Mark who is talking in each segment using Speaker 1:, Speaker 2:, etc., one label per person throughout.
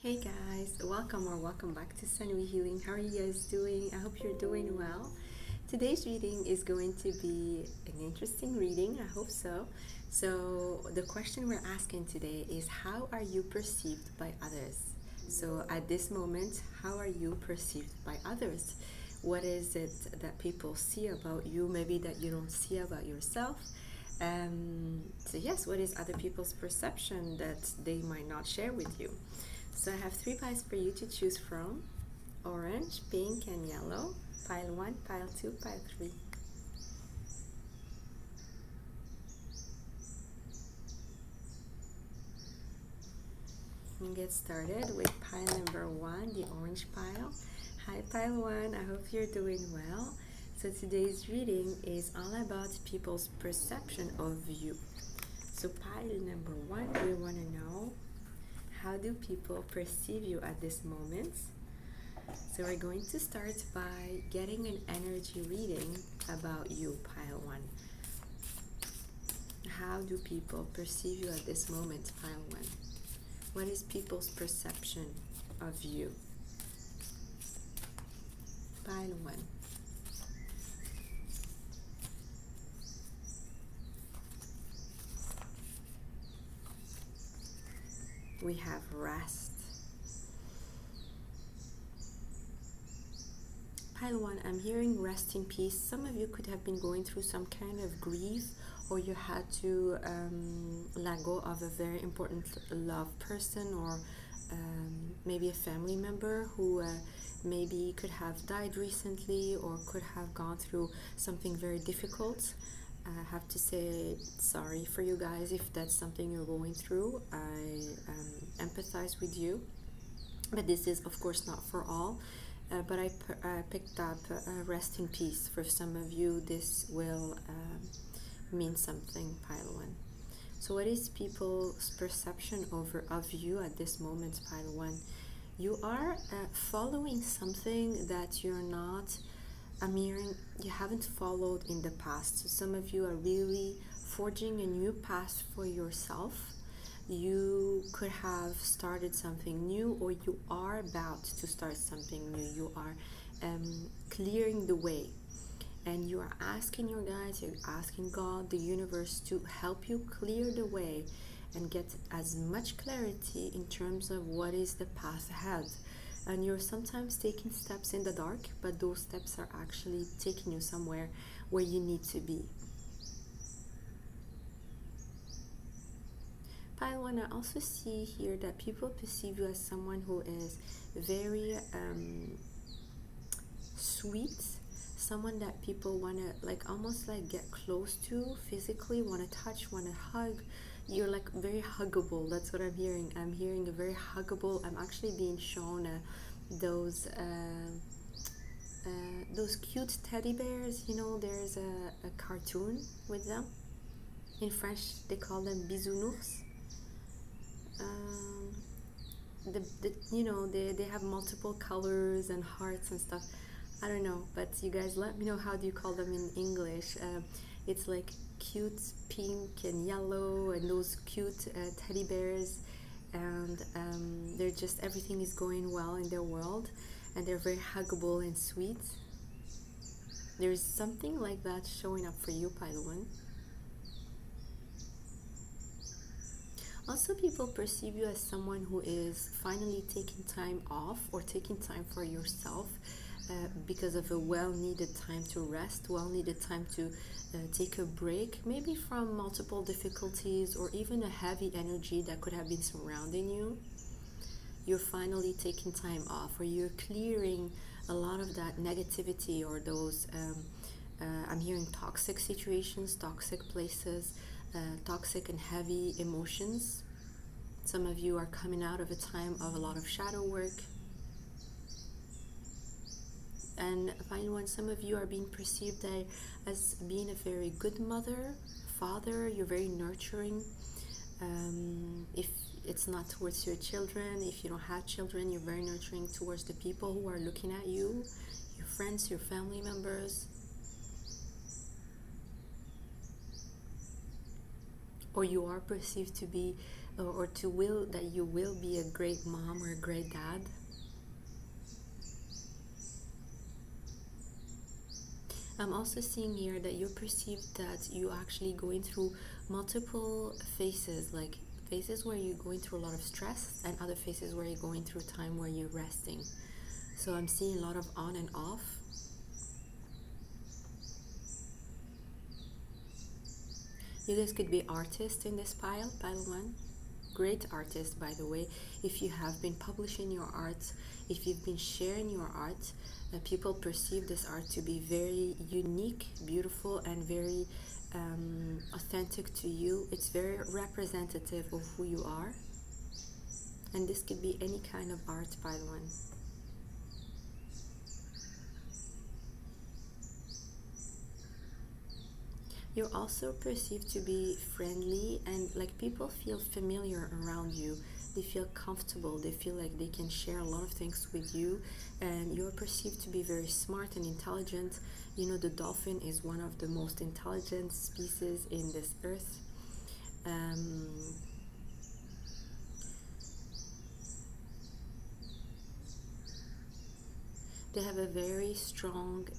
Speaker 1: Hey guys, welcome back to Sunny Healing. How are you guys doing? I hope you're doing well. Today's reading is going to be an interesting reading, I hope so. So, the question we're asking today is how are you perceived by others? So, at this moment, how are you perceived by others? What is it that people see about you, maybe that you don't see about yourself? So, yes, what is other people's perception that they might not share with you? So I have three piles for you to choose from: orange, pink, and yellow. Pile 1, pile 2, pile 3. And get started with pile number 1, the orange pile. Hi pile 1, I hope you're doing well. So today's reading is all about people's perception of you. So pile number 1, we want to know, how do people perceive you at this moment? So we're going to start by getting an energy reading about you, pile 1. How do people perceive you at this moment, pile 1? What is people's perception of you? Pile 1. We have rest. Pile 1, I'm hearing rest in peace. Some of you could have been going through some kind of grief, or you had to let go of a very important loved person, or maybe a family member who maybe could have died recently or could have gone through something very difficult. I have to say sorry for you guys if that's something you're going through. I empathize with you, but this is of course not for all. But I picked up rest in peace. For some of you, this will mean something, pile 1. So what is people's perception of you at this moment, pile 1? You are following something that you're not, you haven't followed in the past. So some of you are really forging a new path for yourself. You could have started something new, or you are about to start something new. You are clearing the way, and you are asking your guides, you're asking God, the universe, to help you clear the way and get as much clarity in terms of what is the path ahead. And you're sometimes taking steps in the dark, but those steps are actually taking you somewhere where you need to be. Pile 1, I also see here that people perceive you as someone who is very sweet, someone that people want to almost get close to physically, want to touch, want to hug. You're very huggable. That's what I'm hearing. I'm hearing a very huggable. I'm actually being shown those cute teddy bears. There's a cartoon with them. In French, they call them bisounours. They have multiple colors and hearts and stuff. I don't know, but you guys let me know, how do you call them in English? It's like cute pink and yellow, and those cute teddy bears, and they're just, everything is going well in their world, and they're very huggable and sweet. There's something like that showing up for you, pile 1. Also, people perceive you as someone who is finally taking time off, or taking time for yourself, because of a well-needed time to rest, well-needed time to take a break, maybe from multiple difficulties or even a heavy energy that could have been surrounding you. You're finally taking time off, or you're clearing a lot of that negativity, or those, I'm hearing toxic situations, toxic places, toxic and heavy emotions. Some of you are coming out of a time of a lot of shadow work. And finally, some of you are being perceived as being a very good mother, father. You're very nurturing. If it's not towards your children, if you don't have children, you're very nurturing towards the people who are looking at you, your friends, your family members. Or you are perceived to be or to will that you will be a great mom or a great dad. I'm also seeing here that you perceive that you actually going through multiple phases, like phases where you're going through a lot of stress and other phases where you're going through time where you're resting. So I'm seeing a lot of on and off. You guys could be artists in this pile 1. Great artist, by the way. If you have been publishing your art, if you've been sharing your art, people perceive this art to be very unique, beautiful, and very authentic to you. It's very representative of who you are. And this could be any kind of art, pile 1. You're also perceived to be friendly, and like people feel familiar around you. They feel comfortable. They feel like they can share a lot of things with you, and you're perceived to be very smart and intelligent. You know, the dolphin is one of the most intelligent species in this earth. They have a very strong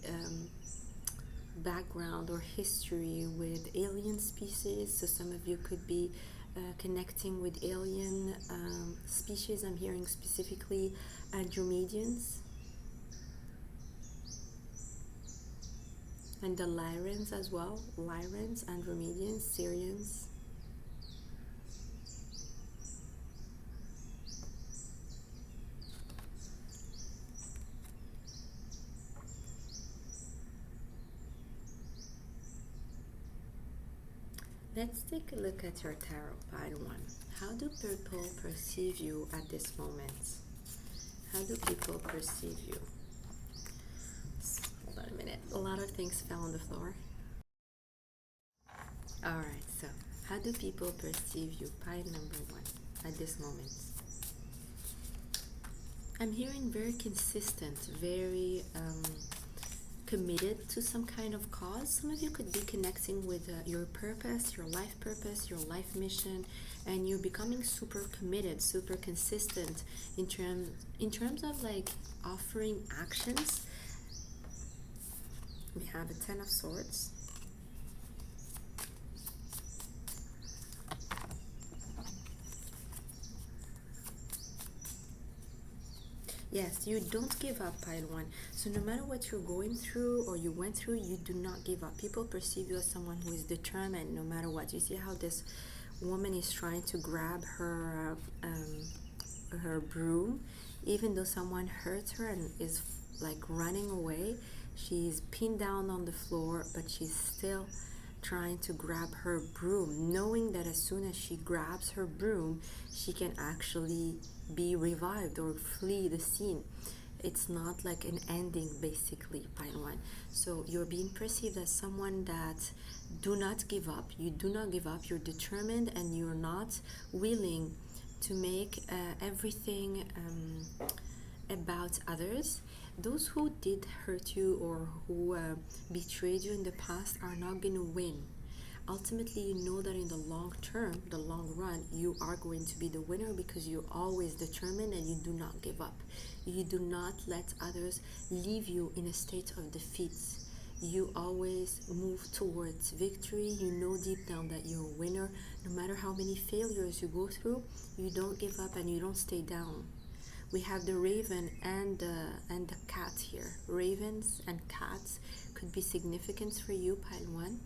Speaker 1: background or history with alien species, so some of you could be connecting with alien species. I'm hearing specifically Andromedians and the Lyrans as well. Lyrans, Andromedians, Syrians. Let's take a look at your tarot pile 1. How do people perceive you at this moment? How do people perceive you? Hold on a minute. A lot of things fell on the floor. Alright, so how do people perceive you? Pile number 1 at this moment. I'm hearing very consistent, very committed to some kind of cause. Some of you could be connecting with your purpose, your life mission, and you're becoming super committed, super consistent in terms of like offering actions. We have a 10 of Swords. Yes, you don't give up, pile 1. So no matter what you're going through or you went through, you do not give up. People perceive you as someone who is determined no matter what. You see how this woman is trying to grab her broom, even though someone hurt her and is like running away. She's pinned down on the floor, but she's still trying to grab her broom, knowing that as soon as she grabs her broom, she can actually be revived or flee the scene. It's not like an ending, basically, pile 1. So you're being perceived as someone that do not give up. You do not give up. You're determined, and you're not willing to make everything about others. Those who did hurt you or who betrayed you in the past are not going to win. Ultimately, you know that in the long term, the long run, you are going to be the winner because you're always determined and you do not give up. You do not let others leave you in a state of defeat. You always move towards victory. You know deep down that you're a winner. No matter how many failures you go through, you don't give up and you don't stay down. We have the raven and the cat here. Ravens and cats could be significant for you, pile 1.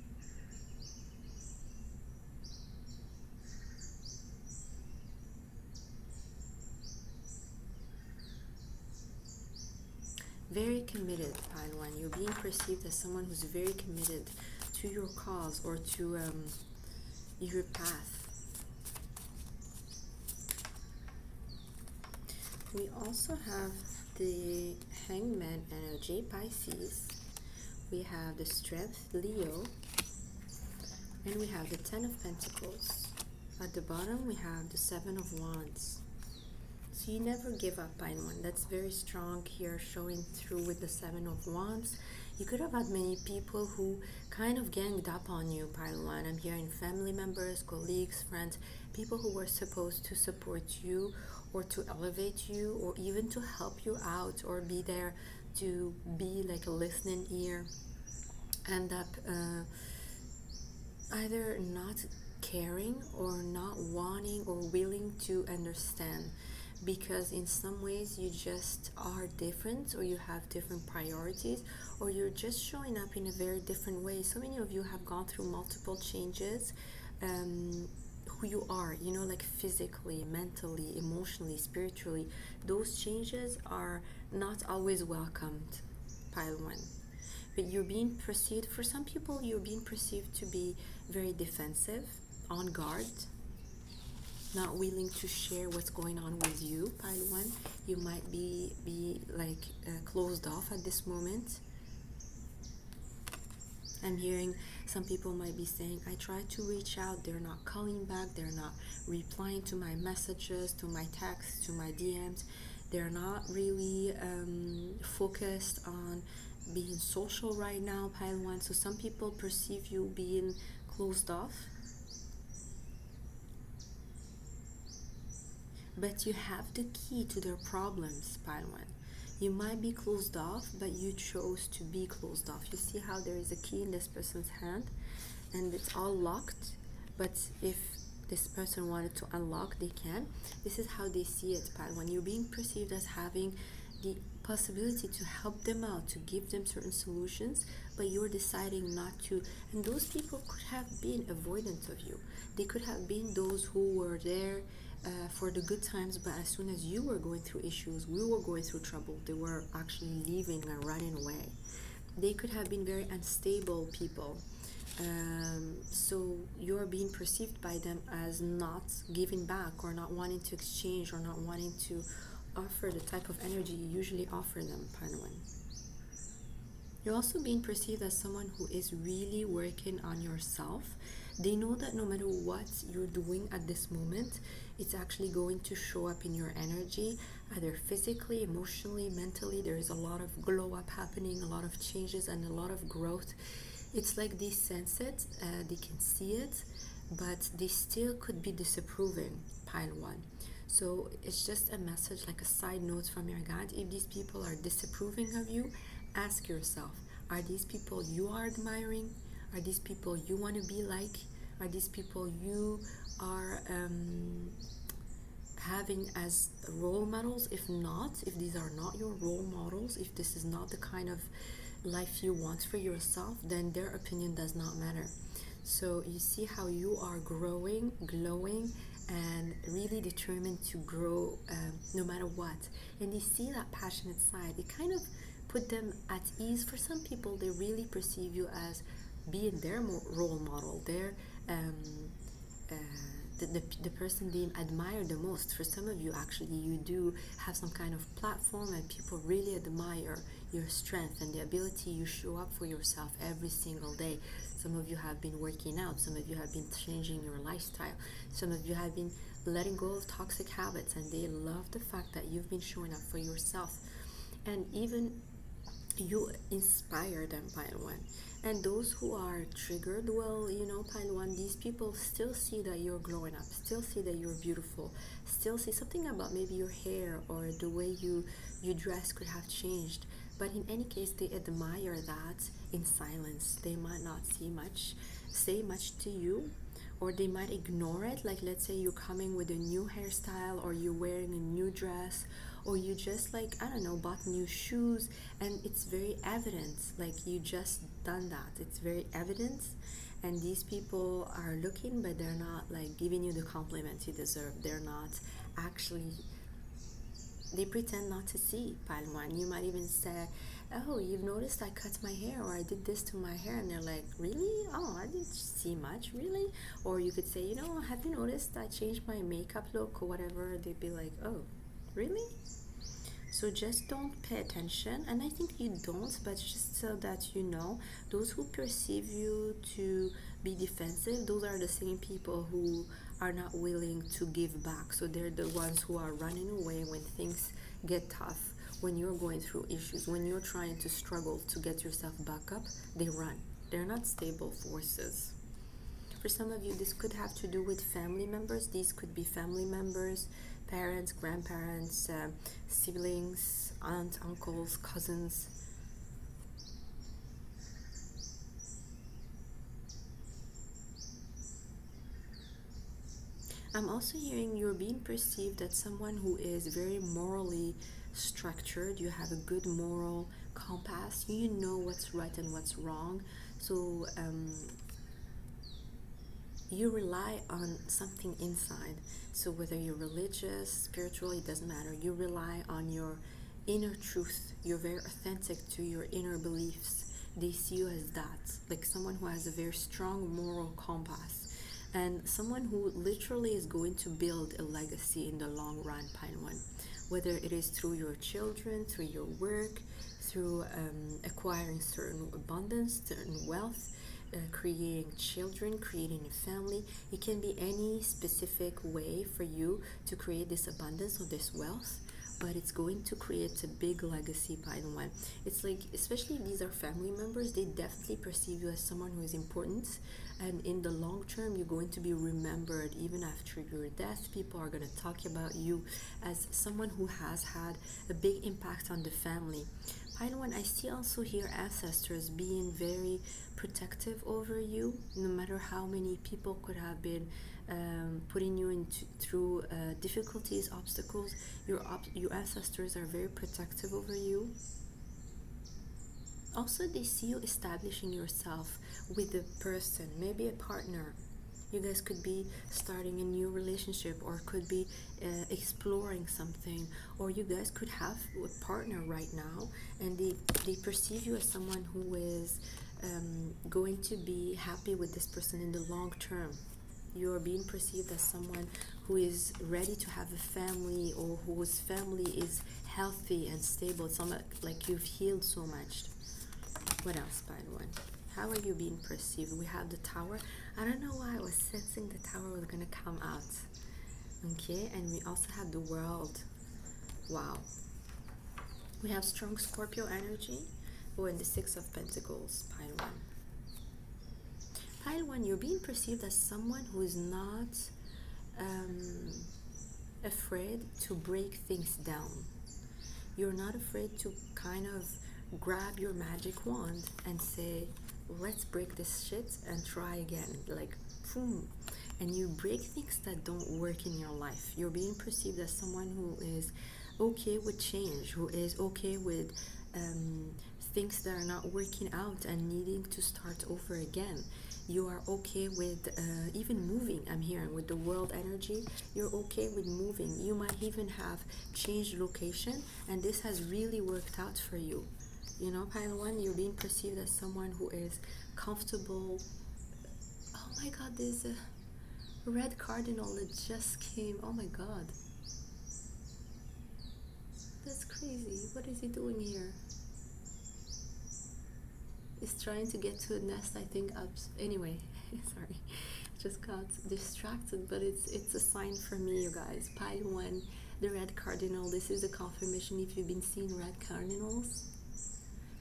Speaker 1: Very committed, pile 1. You're being perceived as someone who's very committed to your cause or to your path. We also have the Hangman energy, Pisces. We have the Strength, Leo. And we have the 10 of Pentacles. At the bottom, we have the 7 of Wands. So you never give up, pile 1. That's very strong here, showing through with the 7 of Wands. You could have had many people who kind of ganged up on you, pile one. I'm hearing family members, colleagues, friends, people who were supposed to support you or to elevate you or even to help you out or be there to be like a listening ear, end up either not caring or not wanting or willing to understand, because in some ways you just are different or you have different priorities or you're just showing up in a very different way. So many of you have gone through multiple changes. Who you are, you know, like physically, mentally, emotionally, spiritually, those changes are not always welcomed, pile one. But you're being perceived, for some people you're being perceived to be very defensive, on guard, not willing to share what's going on with you, pile one. You might be like closed off at this moment. I'm hearing some people might be saying, I try to reach out, they're not calling back, they're not replying to my messages, to my texts, to my DMs. They're not really focused on being social right now, pile one. So some people perceive you being closed off. But you have the key to their problems, pile one. You might be closed off, but you chose to be closed off. You see how there is a key in this person's hand and it's all locked, but if this person wanted to unlock, they can. This is how they see it, pile one. You're being perceived as having the possibility to help them out, to give them certain solutions, but you're deciding not to. And those people could have been avoidant of you. They could have been those who were there for the good times, but as soon as you were going through issues, we were going through trouble, they were actually leaving and running away. They could have been very unstable people. So you're being perceived by them as not giving back or not wanting to exchange or not wanting to offer the type of energy you usually offer them, Panwan. You're also being perceived as someone who is really working on yourself. They know that no matter what you're doing at this moment, it's actually going to show up in your energy, either physically, emotionally, mentally. There is a lot of glow up happening, a lot of changes, and a lot of growth. It's like they sense it, they can see it, but they still could be disapproving, pile one. So it's just a message, like a side note from your guide. If these people are disapproving of you, ask yourself, are these people you are admiring? Are these people you want to be like? Are these people you are having as role models? If not, if these are not your role models, if this is not the kind of life you want for yourself, then their opinion does not matter. So you see how you are growing, glowing, and really determined to grow no matter what. And they see that passionate side. It kind of put them at ease. For some people, they really perceive you as being their role model, their the person they admire the most. For some of you, actually, you do have some kind of platform and people really admire your strength and the ability you show up for yourself every single day. Some of you have been working out, some of you have been changing your lifestyle, some of you have been letting go of toxic habits, and they love the fact that you've been showing up for yourself. And even you inspire them, pile one. And those who are triggered, well, you know, pile one, these people still see that you're growing up, still see that you're beautiful, still see something about maybe your hair or the way you dress could have changed. But in any case, they admire that in silence. They might not say much to you, or they might ignore it. Like, let's say you're coming with a new hairstyle, or you're wearing a new dress, or you just, like, I don't know, bought new shoes, and it's very evident, like you just done that. It's very evident, and these people are looking, but they're not like giving you the compliment you deserve. They're not actually, they pretend not to see, pile one. You might even say, oh, you've noticed I cut my hair, or I did this to my hair, and they're like, really? Oh, I didn't see much, really? Or you could say, you know, have you noticed I changed my makeup look or whatever? They'd be like, oh, really? So just don't pay attention, and I think you don't, but just so that you know, those who perceive you to be defensive, those are the same people who are not willing to give back. So they're the ones who are running away when things get tough, when you're going through issues, when you're trying to struggle to get yourself back up, they run. They're not stable forces. For some of you, this could have to do with family members. These could be family members, parents, grandparents, siblings, aunts, uncles, cousins. I'm also hearing you're being perceived as someone who is very morally structured. You have a good moral compass. You know what's right and what's wrong. So you rely on something inside. So whether you're religious, spiritual, it doesn't matter. You rely on your inner truth. You're very authentic to your inner beliefs. They see you as that, like someone who has a very strong moral compass, and someone who literally is going to build a legacy in the long run, Pine One. Whether it is through your children, through your work, through acquiring certain abundance, certain wealth, creating children, creating a family. It can be any specific way for you to create this abundance or this wealth, but it's going to create a big legacy, Pine One. It's like, especially if these are family members, they definitely perceive you as someone who is important, and in the long term, you're going to be remembered. Even after your death, people are going to talk about you as someone who has had a big impact on the family. Pine One, I see also here ancestors being very protective over you, no matter how many people could have been putting you into through difficulties, obstacles. Your ancestors are very protective over you. Also, they see you establishing yourself with a person, maybe a partner. You guys could be starting a new relationship, or could be exploring something, or you guys could have a partner right now, and they perceive you as someone who is going to be happy with this person in the long term. You are being perceived as someone who is ready to have a family, or whose family is healthy and stable. It's not like you've healed so much. What else, by the way? How are you being perceived? We have the Tower. I don't know why I was sensing the Tower was gonna come out. Okay, and we also have the World. Wow. We have strong Scorpio energy. Oh, and the Six of Pentacles, Pile 1. Pile 1, you're being perceived as someone who is not afraid to break things down. You're not afraid to kind of grab your magic wand and say, let's break this shit and try again. Like, boom. And you break things that don't work in your life. You're being perceived as someone who is okay with change, who is okay with things that are not working out and needing to start over again. You are okay with even moving. I'm hearing with the World energy, you're okay with moving. You might even have changed location, and this has really worked out for you. You know, Pile 1, you're being perceived as someone who is comfortable. Oh my god, there's a red cardinal that just came. Oh my god. That's crazy. What is he doing here? He's trying to get to a nest, I think, up. Anyway, sorry. Just got distracted, but it's a sign for me, you guys. Pile 1, the red cardinal. This is a confirmation if you've been seeing red cardinals.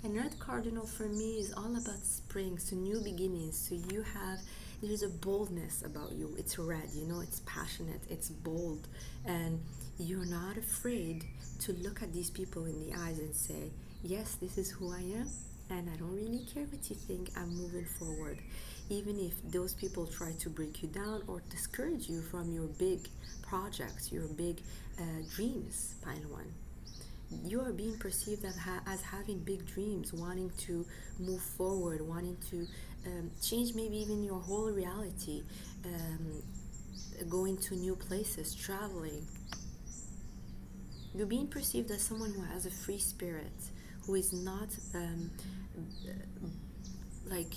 Speaker 1: And red cardinal for me is all about spring, so new beginnings. So there's a boldness about you. It's red, you know, it's passionate, it's bold, and you're not afraid to look at these people in the eyes and say, yes, this is who I am, and I don't really care what you think. I'm moving forward, even if those people try to break you down or discourage you from your big projects, your big dreams. Pile 1, you are being perceived as having big dreams, wanting to move forward, wanting to change maybe even your whole reality, going to new places, traveling. You're being perceived as someone who has a free spirit, who is not like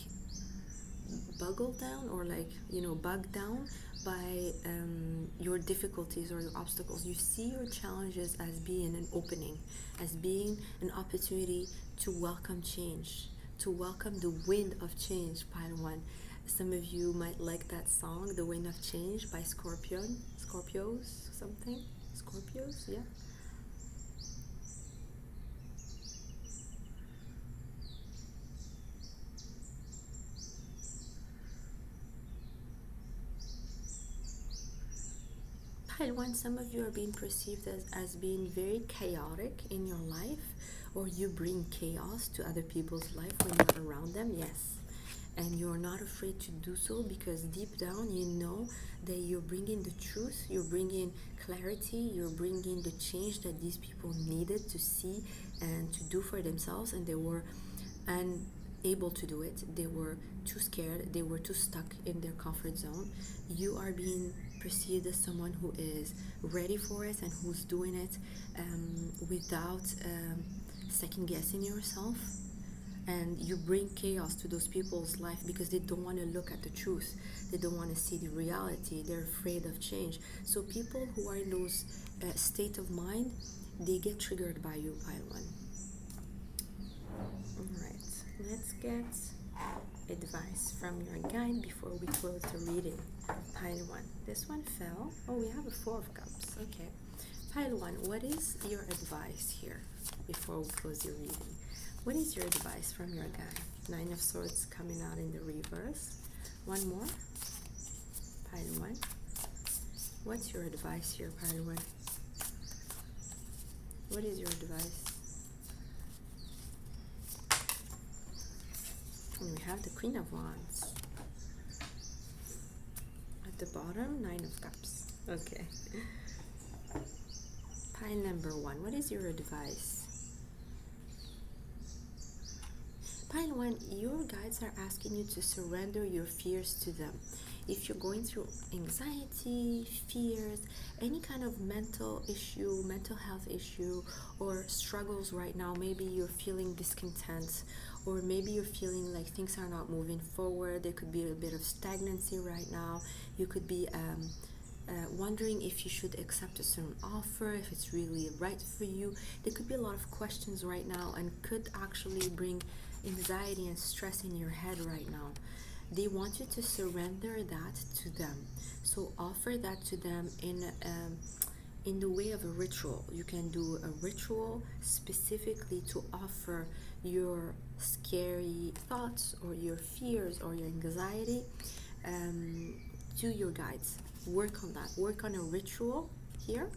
Speaker 1: bugged down, or like, you know, bugged down by your difficulties or your obstacles. You see your challenges as being an opening, as being an opportunity to welcome change, to welcome the wind of change. Pile 1. Some of you might like that song, The Wind of Change by Scorpios, something. Scorpios, yeah. Pile 1, some of you are being perceived as being very chaotic in your life, or you bring chaos to other people's life when you're around them. Yes. And you're not afraid to do so because deep down you know that you're bringing the truth, you're bringing clarity, you're bringing the change that these people needed to see and to do for themselves, and they were unable to do it. They were too scared, they were too stuck in their comfort zone. You are being perceived as someone who is ready for it and who's doing it without second guessing yourself. And you bring chaos to those people's life because they don't want to look at the truth, they don't want to see the reality, they're afraid of change. So people who are in those state of mind, they get triggered by you, pile 1. All right, let's get advice from your guide before we close the reading. Pile 1, this one fell. Oh, we have a 4 of cups. Okay, pile 1, what is your advice here before we close your reading? What is your advice from your guide? 9 of Swords coming out in the reverse. One more. Pile 1. What's your advice here, pile 1? What is your advice? And we have the Queen of Wands. At the bottom, 9 of Cups. Okay. Pile number 1. What is your advice? Pile 1, your guides are asking you to surrender your fears to them. If you're going through anxiety, fears, any kind of mental issue, mental health issue, or struggles right now, maybe you're feeling discontent, or maybe you're feeling like things are not moving forward. There could be a bit of stagnancy right now. You could be wondering if you should accept a certain offer, if it's really right for you. There could be a lot of questions right now and could actually bring anxiety and stress in your head right now. They want you to surrender that to them. So offer that to them in the way of a ritual. You can do a ritual specifically to offer your scary thoughts or your fears or your anxiety to your guides. Work on that. Work on a ritual here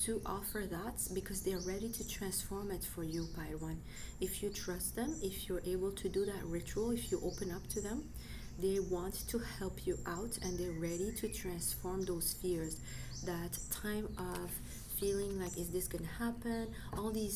Speaker 1: to offer that because they are ready to transform it for you, pile 1. If you trust them, if you're able to do that ritual, if you open up to them, they want to help you out and they're ready to transform those fears. That time of feeling like, is this gonna happen? All these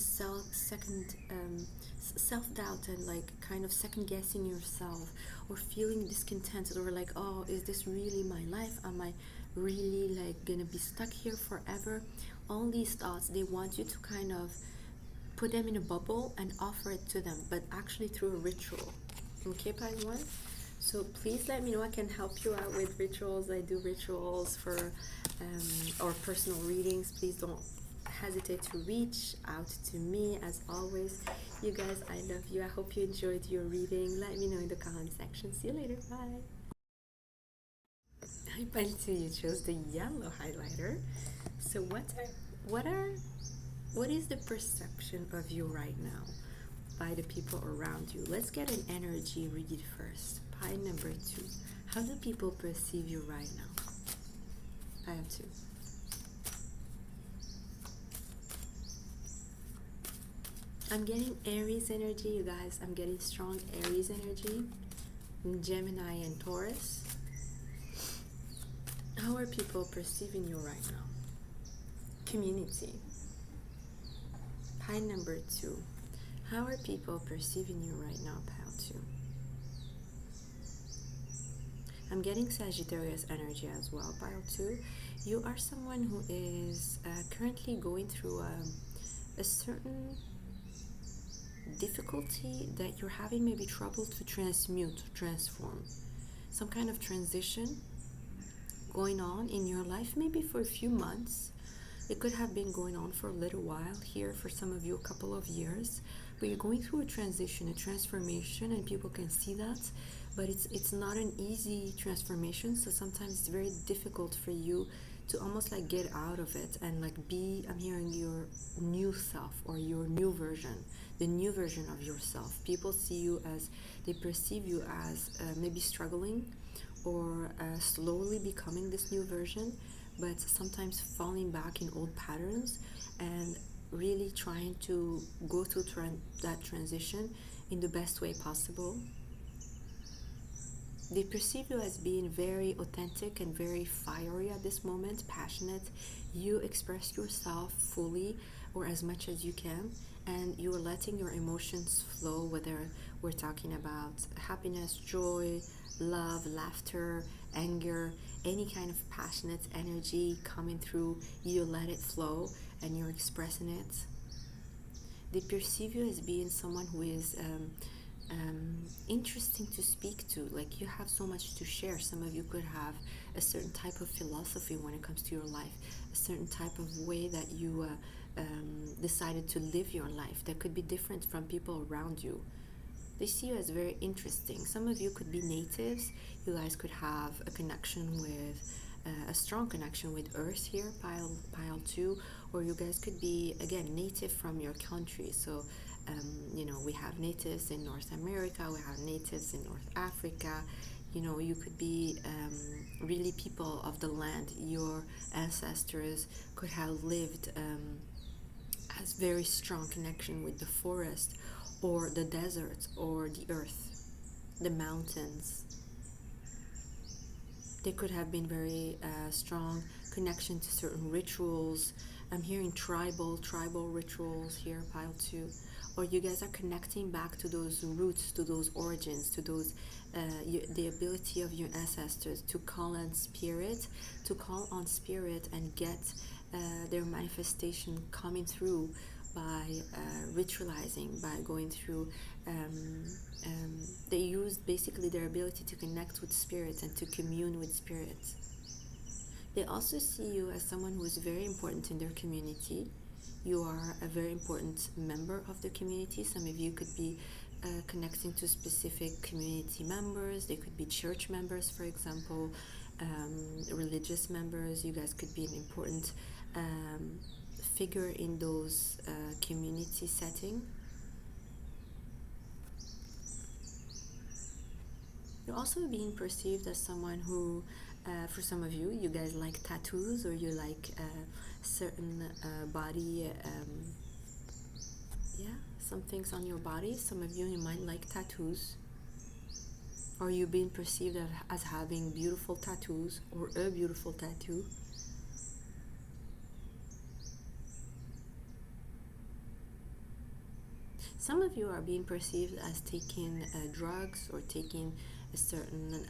Speaker 1: self-doubt and like kind of second guessing yourself, or feeling discontented, or like, oh, is this really my life? Am I really like gonna be stuck here forever? All these thoughts, they want you to kind of put them in a bubble and offer it to them, but actually through a ritual. Okay, pile 1? So please let me know. I can help you out with rituals. I do rituals for or personal readings. Please don't hesitate to reach out to me. As always, you guys, I love you. I hope you enjoyed your reading. Let me know in the comment section. See you later. Bye. Hi, pile 2. You chose the yellow highlighter. So what is the perception of you right now by the people around you? Let's get an energy read first. Pile number 2. How do people perceive you right now? Pile 2. I'm getting Aries energy, you guys. I'm getting strong Aries energy. Gemini and Taurus. How are people perceiving you right now? Community. Pile number 2. How are people perceiving you right now? Pile 2. I'm getting Sagittarius energy as well. Pile 2. You are someone who is currently going through a certain difficulty that you're having maybe trouble to transform. Some kind of transition going on in your life, maybe for a few months. It could have been going on for a little while here, for some of you a couple of years, but you're going through a transition, a transformation, and people can see that, but it's not an easy transformation. So sometimes it's very difficult for you to almost like get out of it and like I'm hearing your new self, or your new version, the new version of yourself. People see you as, they perceive you as maybe struggling or slowly becoming this new version, but sometimes falling back in old patterns and really trying to go through that transition in the best way possible. They perceive you as being very authentic and very fiery at this moment, passionate. You express yourself fully or as much as you can, and you're letting your emotions flow, whether we're talking about happiness, joy, love, laughter, anger, any kind of passionate energy coming through. You let it flow and you're expressing it. They perceive you as being someone who is interesting to speak to. Like, you have so much to share. Some of you could have a certain type of philosophy when it comes to your life, a certain type of way that you decided to live your life that could be different from people around you. They see you as very interesting. Some of you could be natives. You guys could have a connection with a strong connection with Earth here, pile 2, or you guys could be, again, native from your country. So we have natives in North America, we have natives in North Africa. You could be really people of the land. Your ancestors could have lived as very strong connection with the forest or the desert or the earth, the mountains. They could have been very strong connection to certain rituals. I'm hearing tribal rituals here, pile 2. Or you guys are connecting back to those roots, to those origins, to those the ability of your ancestors to call on spirit, and get their manifestation coming through by ritualizing, by going through. They use basically their ability to connect with spirits and to commune with spirits. They also see you as someone who is very important in their community. You are a very important member of the community. Some of you could be connecting to specific community members. They could be church members, for example, religious members. You guys could be an important figure in those community setting. You're also being perceived as someone who, for some of you, you guys like tattoos, or you like certain body, some things on your body. Some of you might like tattoos, or you're being perceived as having beautiful tattoos or a beautiful tattoo. Some of you are being perceived as taking drugs or taking a certain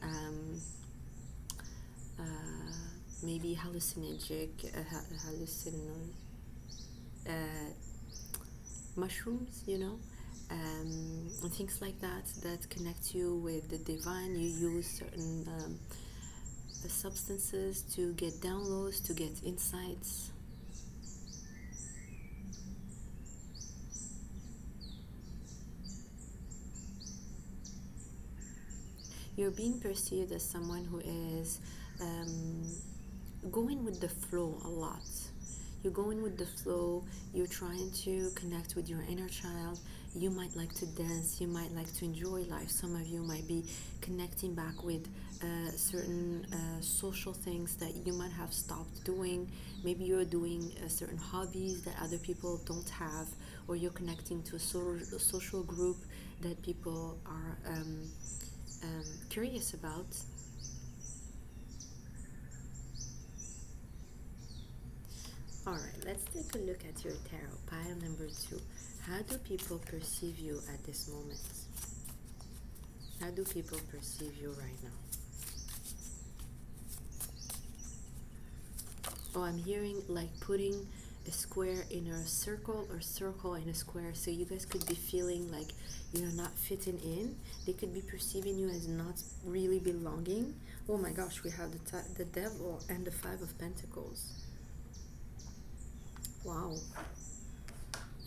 Speaker 1: maybe hallucinogenic mushrooms, and things like that connect you with the divine. You use certain substances to get downloads, to get insights. You're being perceived as someone who is going with the flow a lot. You're going with the flow. You're trying to connect with your inner child. You might like to dance. You might like to enjoy life. Some of you might be connecting back with certain social things that you might have stopped doing. Maybe you're doing certain hobbies that other people don't have, or you're connecting to a social group that people are curious about. Alright, let's take a look at your tarot, pile number 2. How do people perceive you at this moment? How do people perceive you right now? Oh, I'm hearing like putting a square in a circle, or circle in a square. So you guys could be feeling like you're not fitting in. They could be perceiving you as not really belonging. Oh my gosh, we have the devil and the 5 of Pentacles. Wow.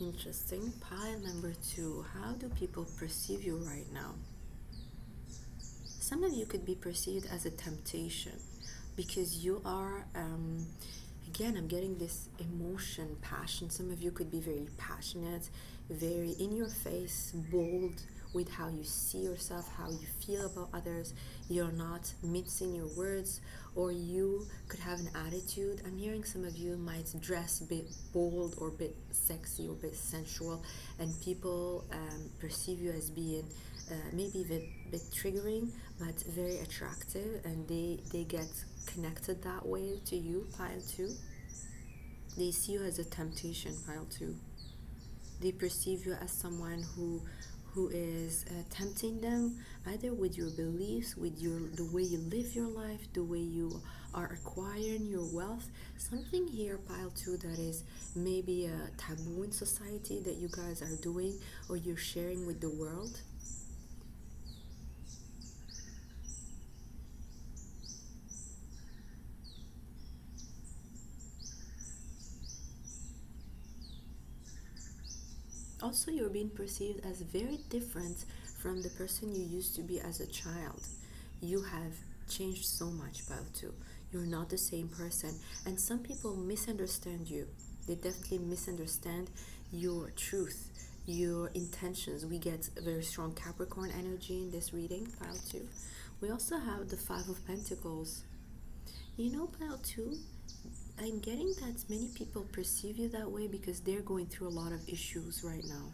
Speaker 1: Interesting. Pile number 2. How do people perceive you right now? Some of you could be perceived as a temptation because you are, again, I'm getting this emotion, passion. Some of you could be very passionate, very in your face, bold, with how you see yourself, how you feel about others. You're not mincing your words, or you could have an attitude. I'm hearing some of you might dress a bit bold or a bit sexy or a bit sensual, and people perceive you as being maybe a bit triggering but very attractive, and they get connected that way to you, pile 2. They see you as a temptation, pile 2. They perceive you as someone who is tempting them, either with your beliefs, with the way you live your life, the way you are acquiring your wealth. Something here, pile 2, that is maybe a taboo in society that you guys are doing or you're sharing with the world. Also, you're being perceived as very different from the person you used to be as a child. You have changed so much, pile 2. You're not the same person, and some people misunderstand you. They definitely misunderstand your truth, your intentions. We get a very strong Capricorn energy in this reading, pile 2. We also have the Five of Pentacles. You know, pile 2, I'm getting that many people perceive you that way because they're going through a lot of issues right now.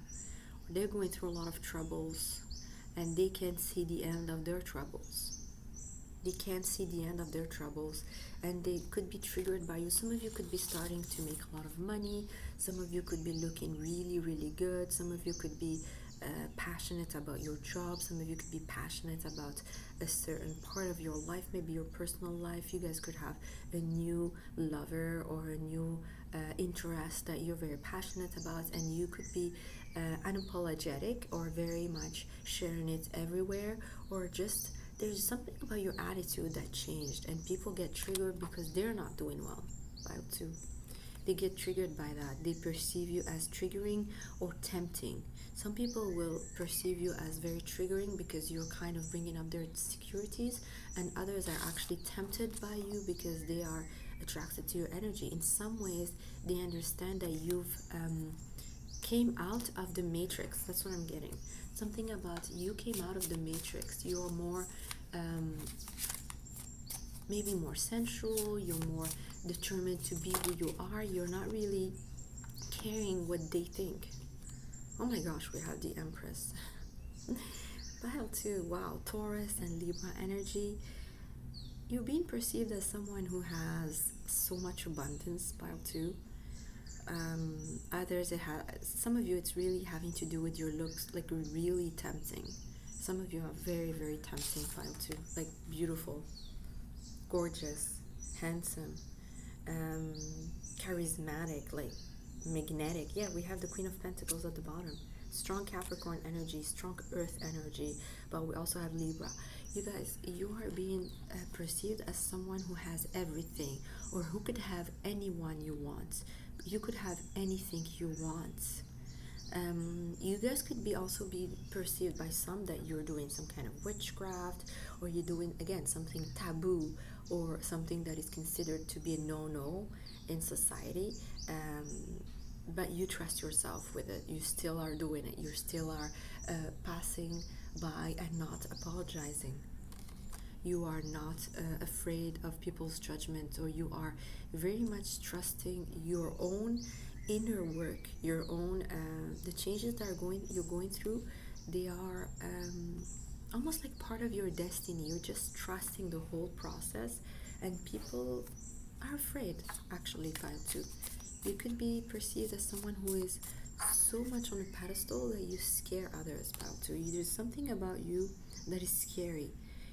Speaker 1: They're going through a lot of troubles, and they can't see the end of their troubles. They can't see the end of their troubles, and they could be triggered by you. Some of you could be starting to make a lot of money. Some of you could be looking really, really good. Some of you could be passionate about your job. Some of you could be passionate about a certain part of your life, maybe your personal life. You guys could have a new lover or a new interest that you're very passionate about, and you could be unapologetic or very much sharing it everywhere, or just there's something about your attitude that changed, and people get triggered because they're not doing well. Pile 2. They get triggered by that. They perceive you as triggering or tempting. Some people will perceive you as very triggering because you're kind of bringing up their insecurities, and others are actually tempted by you because they are attracted to your energy. In some ways, they understand that you've came out of the matrix. That's what I'm getting. Something about you came out of the matrix. You're more maybe more sensual. You're more determined to be who you are. You're not really caring what they think. Oh my gosh, we have the Empress. Pile 2, wow, Taurus and Libra energy. You're being perceived as someone who has so much abundance, pile 2. Others, some of you, it's really having to do with your looks, like really tempting. Some of you are very, very tempting, pile 2, like beautiful, gorgeous, handsome, charismatic, like magnetic. Yeah, we have the Queen of Pentacles at the bottom. Strong Capricorn energy, strong Earth energy, but we also have Libra. You guys, you are being perceived as someone who has everything, or who could have anyone you want. You could have anything you want. You guys could be also be perceived by some that you're doing some kind of witchcraft, or you're doing again something taboo, or something that is considered to be a no-no in society. But you trust yourself with it. You still are doing it. You still are passing by and not apologizing. You are not afraid of people's judgment, or you are very much trusting your own inner work, your own the changes that you're going through. They are almost like part of your destiny. You're just trusting the whole process, and people are afraid. Actually, pile 2. You could be perceived as someone who is so much on a pedestal that you scare others, pile 2. There's something about you that is scary.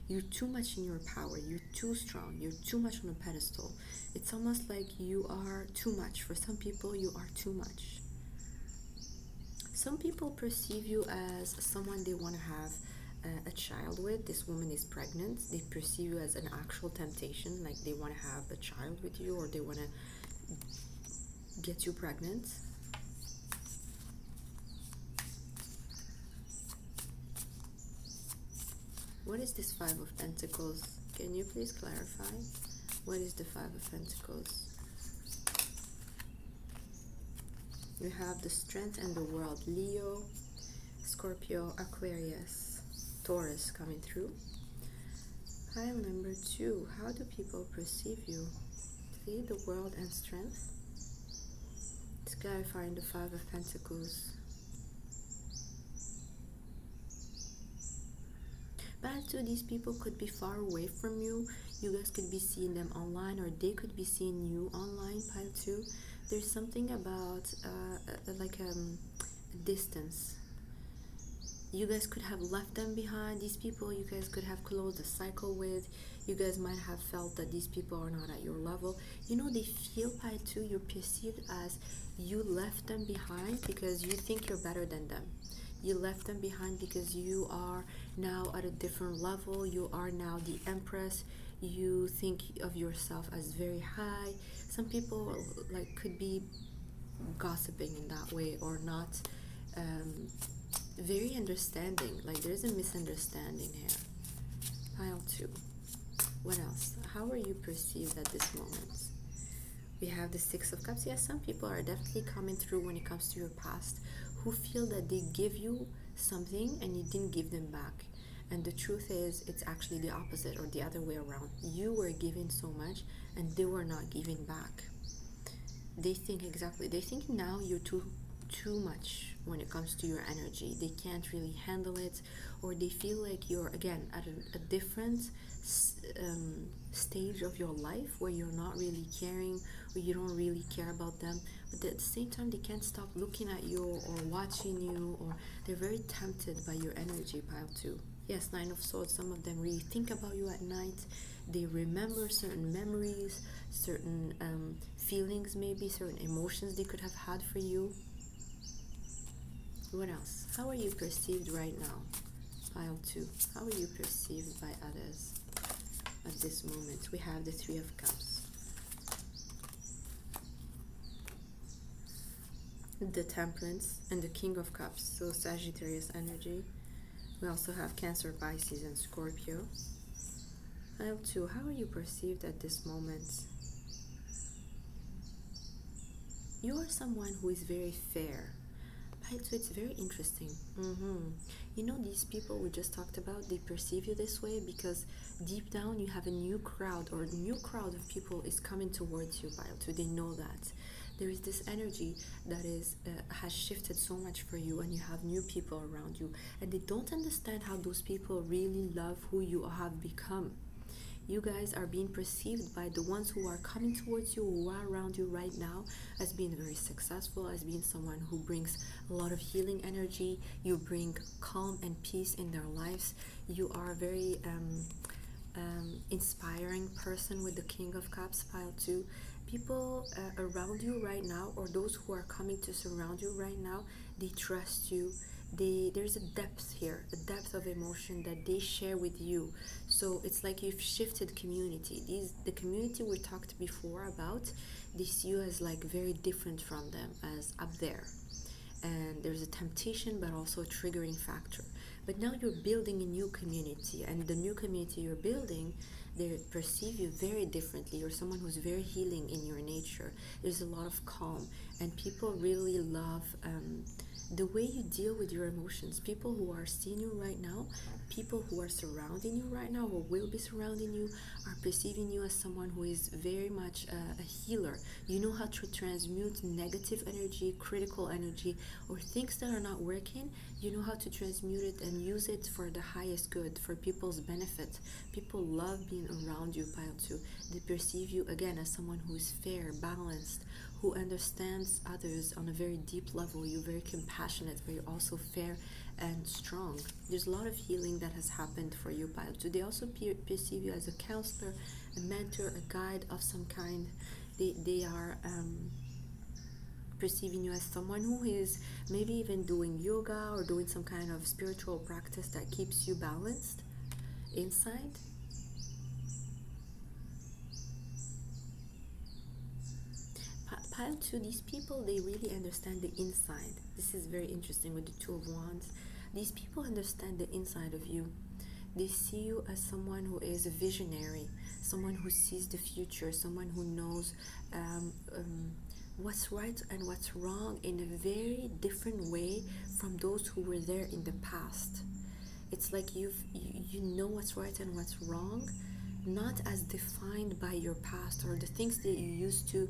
Speaker 1: You're too much in your power. You're too strong. You're too much on a pedestal. It's almost like you are too much. For some people, you are too much. Some people perceive you as someone they want to have a child with. This woman is pregnant. They perceive you as an actual temptation, like they want to have a child with you, or they want to get you pregnant. What is this Five of Pentacles? Can you please clarify? What is the Five of Pentacles? You have the Strength and the World. Leo, Scorpio, Aquarius, Taurus coming through. Pile number 2. How do people perceive you? See the world and strength. It's clarifying the Five of Pentacles. Pile 2, these people could be far away from you. You guys could be seeing them online, or they could be seeing you online. Pile 2. There's something about distance. You guys could have left them behind. These people you guys could have closed a cycle with. You guys might have felt that these people are not at your level. You know, they feel Pile 2, you're perceived as you left them behind because you think you're better than them. You left them behind because you are now at a different level. You are now the Empress. You think of yourself as very high. Some people could be gossiping in that way, or not very understanding. Like, there's a misunderstanding here. Pile 2. What else? How are you perceived at this moment? We have the Six of Cups. Yes, some people are definitely coming through when it comes to your past, who feel that they give you something and you didn't give them back. And the truth is, it's actually the opposite, or the other way around. You were giving so much and they were not giving back. They think now you're too much when it comes to your energy. They can't really handle it, or they feel like you're again at a different stage of your life where you're not really caring, or you don't really care about them, but at the same time they can't stop looking at you or watching you, or they're very tempted by your energy. Pile 2. Yes, Nine of Swords. Some of them really think about you at night. They remember certain memories, certain feelings, maybe certain emotions they could have had for you. What else? How are you perceived right now? Pile 2. How are you perceived by others at this moment? We have the Three of Cups, the Temperance, and the King of Cups. So Sagittarius energy. We also have Cancer, Pisces, and Scorpio. Pile 2. How are you perceived at this moment? You are someone who is very fair. Pile 2, it's very interesting. You know, these people we just talked about, they perceive you this way because deep down you have a new crowd, or a new crowd of people is coming towards you. Pile 2, they know that. There is this energy that has shifted so much for you, and you have new people around you, and they don't understand how those people really love who you have become. You guys are being perceived by the ones who are coming towards you, who are around you right now, as being very successful, as being someone who brings a lot of healing energy. You bring calm and peace in their lives. You are a very inspiring person with the King of Cups. Pile 2. People around you right now, or those who are coming to surround you right now, they trust you. There's a depth here, a depth of emotion that they share with you. So it's like you've shifted community. The community we talked before about, they see you as like very different from them, as up there. And there's a temptation, but also a triggering factor. But now you're building a new community, and the new community you're building, they perceive you very differently. You're someone who's very healing in your nature. There's a lot of calm, and people really love the way you deal with your emotions. People who are seeing you right now, people who are surrounding you right now, or will be surrounding you, are perceiving you as someone who is very much a healer. You know how to transmute negative energy, critical energy, or things that are not working. You know how to transmute it and use it for the highest good, for people's benefit. People love being around you. Pile 2. They perceive you again as someone who is fair, balanced, who understands others on a very deep level. You're very compassionate, but you're also fair and strong. There's a lot of healing that has happened for you, Pile 2. They also perceive you as a counselor, a mentor, a guide of some kind. They are perceiving you as someone who is maybe even doing yoga or doing some kind of spiritual practice that keeps you balanced inside. Pile 2, these people, they really understand the inside. This is very interesting with the Two of Wands. These people understand the inside of you. They see you as someone who is a visionary, someone who sees the future, someone who knows what's right and what's wrong in a very different way from those who were there in the past. It's like you know what's right and what's wrong, not as defined by your past or the things that you used to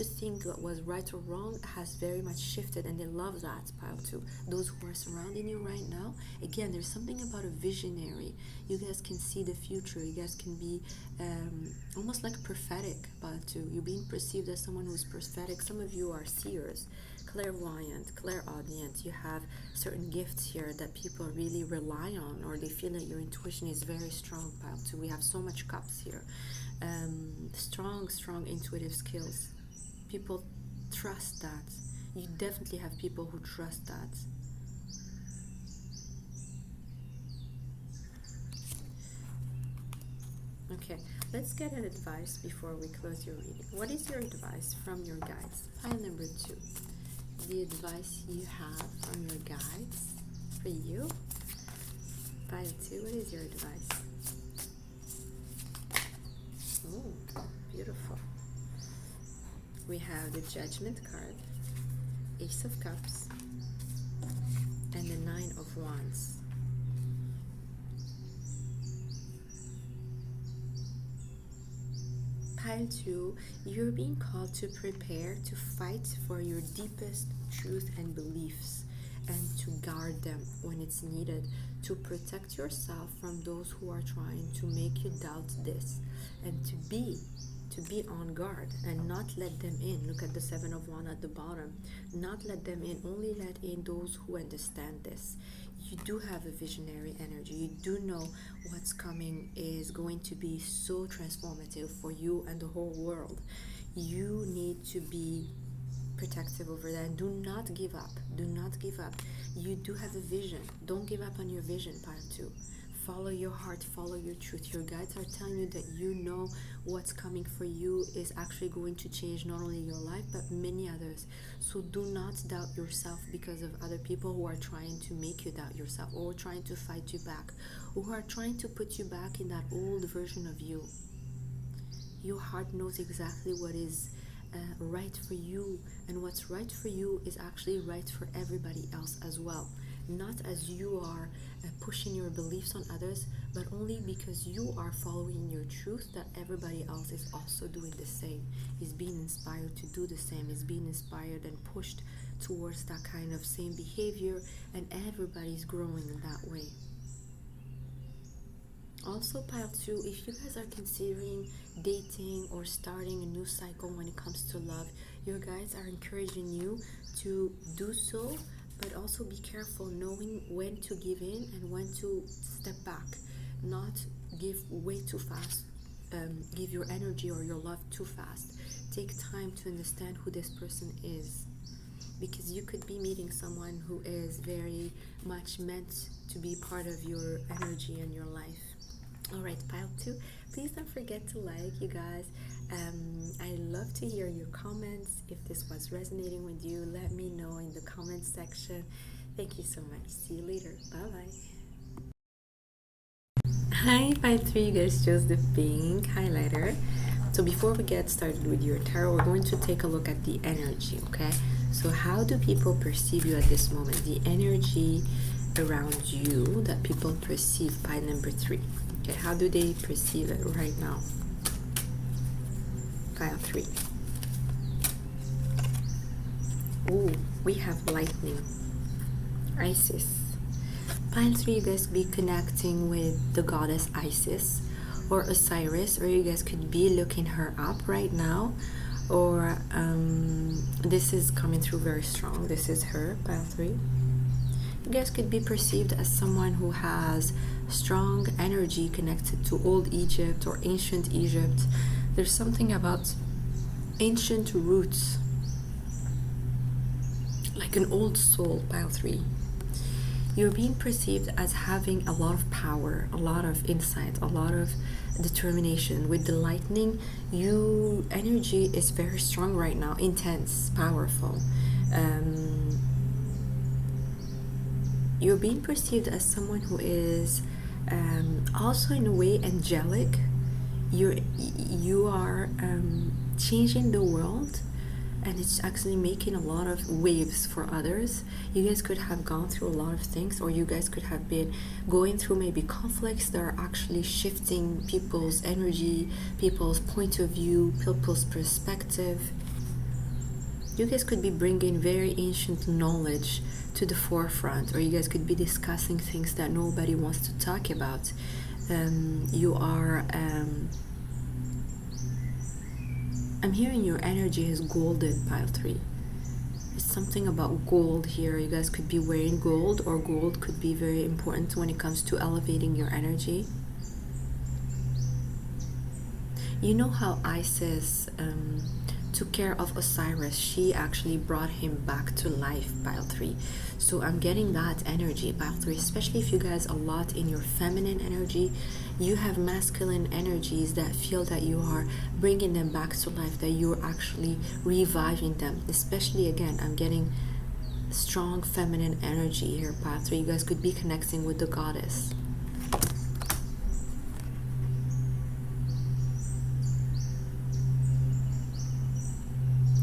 Speaker 1: think that was right or wrong has very much shifted, and they love that pile too. Those who are surrounding you right now, again, there's something about a visionary. You guys can see the future. You guys can be almost like prophetic pile too. You're being perceived as someone who's prophetic. Some of you are seers, clairvoyant, clairaudient. You have certain gifts here that people really rely on, or they feel that your intuition is very strong pile too. We have so much cups here. Strong intuitive skills. People trust that. You definitely have people who trust that. Okay, let's get an advice before we close your reading. What is your advice from your guides? Pile number 2. The advice you have from your guides for you. Pile 2, what is your advice? Oh, beautiful. We have the Judgment card, Ace of Cups, and the 9 of Wands. Pile 2, you're being called to prepare to fight for your deepest truth and beliefs, and to guard them when it's needed, to protect yourself from those who are trying to make you doubt this, and to be on guard and not let them in. Look at the 7 of Wands at the bottom. Not let them in, only let in those who understand this. You do have a visionary energy. You do know what's coming is going to be so transformative for you and the whole world. You need to be protective over that, and do not give up. Do not give up. You do have a vision. Don't give up on your vision, pile 2. Follow your heart, follow your truth. Your guides are telling you that you know what's coming for you is actually going to change not only your life but many others. So do not doubt yourself because of other people who are trying to make you doubt yourself, or trying to fight you back, or who are trying to put you back in that old version of you. Your heart knows exactly what is right for you, and what's right for you is actually right for everybody else as well. Not as you are pushing your beliefs on others, but only because you are following your truth, that everybody else is also doing the same, is being inspired to do the same, is being inspired and pushed towards that kind of same behavior, and everybody's growing in that way. Also, pile 2, if you guys are considering dating or starting a new cycle when it comes to love, your guides are encouraging you to do so, but also be careful knowing when to give in and when to step back. Not give way too fast, give your energy or your love too fast. Take time to understand who this person is, because you could be meeting someone who is very much meant to be part of your energy and your life. Alright, pile 2, please don't forget to like, you guys. I love to hear your comments. If this was resonating with you, let me know in the comments section. Thank you so much. See you later. Bye bye. Hi, pile 3, you guys chose the pink highlighter. So before we get started with your tarot, we're going to take a look at the energy, okay? So how do people perceive you at this moment? The energy around you that people perceive, pile number 3. Okay, how do they perceive it right now? Pile 3. Ooh, we have lightning. Isis. Pile 3, you guys could be connecting with the goddess Isis or Osiris, or you guys could be looking her up right now, or this is coming through very strong. This is her, pile 3. You guys could be perceived as someone who has strong energy connected to old Egypt or ancient Egypt. There's something about ancient roots, like an old soul, pile 3. You're being perceived as having a lot of power, a lot of insight, a lot of determination. With the lightning, your energy is very strong right now, intense, powerful. You're being perceived as someone who is also in a way angelic. You are changing the world and it's actually making a lot of waves for others. You guys could have gone through a lot of things, or you guys could have been going through maybe conflicts that are actually shifting people's energy, people's point of view, people's perspective. You guys could be bringing very ancient knowledge to the forefront, or you guys could be discussing things that nobody wants to talk about. You are I'm hearing your energy is golden, pile 3. It's something about gold here. You guys could be wearing gold, or gold could be very important when it comes to elevating your energy. You know how Isis took care of Osiris? She actually brought him back to life, pile 3. So I'm getting that energy, pile 3, especially if you guys a lot in your feminine energy. You have masculine energies that feel that you are bringing them back to life, that you're actually reviving them. Especially, again, I'm getting strong feminine energy here, pile 3. You guys could be connecting with the goddess.